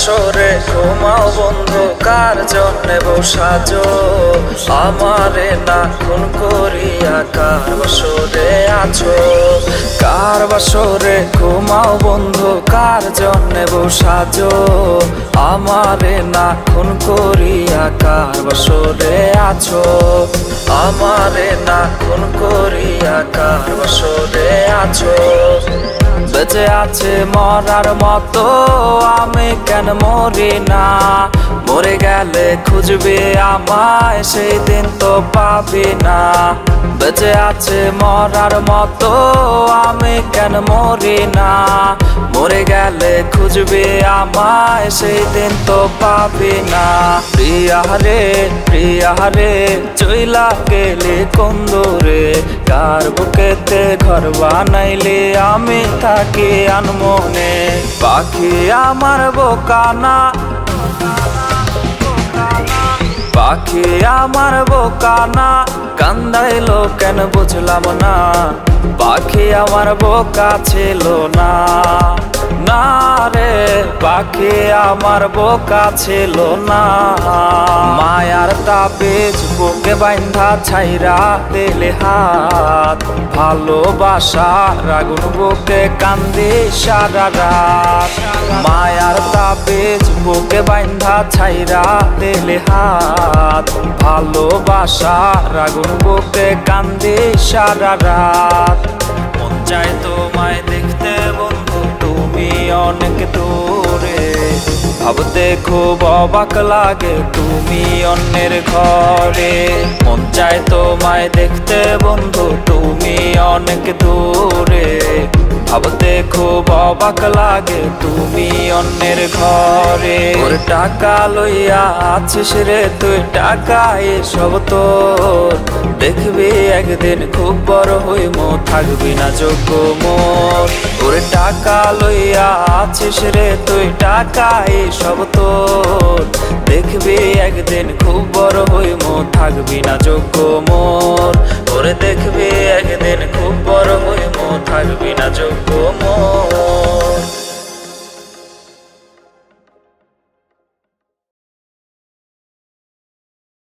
বাসরে ঘুমাও বন্ধু, কার জন্যে বসাজো আমারে না খুন করিয়া? কার বাসরে আছো? কার বাসরে ঘুমাও বন্ধু, কার জন্যে বসাজো আমারে না খুন করিয়া? কার বাসরে আছো আমারে না খুন করিয়া? কার বাসরে আছো? বেঁচে আছে মরার মতো আমি কেন মরি না? মরে গেলে খুঁজবে আমায় সেই দিন তো পাবি না। বেঁচে আছে মরার মতো আমি কেন মরি না? মরে গেলে খুঁজবে আমায় সেই দিন তো পাবি না। প্রিয়া রে চইলা গেলে কোন দূরে? কার বুকেতে ঘর বানাইলে আমি থাকি আনমনে? পাখি আমার বোকানা, পাখি আমার বোকানা, কান্দাইলো কেন বুঝলাম না? পাখি আমার বোকা ছিল না, না রে পাখি আমার বোকা ছিল না। মায়ার তাবিজ বুকে বাইন্ধা ছাইরা দিলে হাত, ভালোবাসার আগুন বুকে কান্দি সারা রাত। মায়ার তাবিজ বুকে বাইন্ধা ছাইরা দিলে হাত, ভালোবাসার আগুন বুকে কান্দি সারা রাত। মন চায় তোমায় দেখতে বন্ধু, তুমি অনেক দূরে। ভাবতে খুব অবাক লাগে তুমি অন্যের ঘরে। মন চায় তোমায় দেখতে বন্ধু, তুমি অনেক দূরে। ভাবতে খুব অবাক লাগে তুমি অন্যের ঘরে। ওর টাকা লইয়া আছিস রে তুই, টাকা এসব তোর। দেখবি একদিন খুব বড় হইমো, থাকবি না যোগ্য মোর। ওর টাকা লইয়া আছিস রে তুই, টাকা এসব তোর। দেখবি একদিন খুব বড় হইমো, থাকবি না যোগ্য মোর। ওরে দেখবি একদিন খুব বড় হইমো, থাকবি না যোগ্য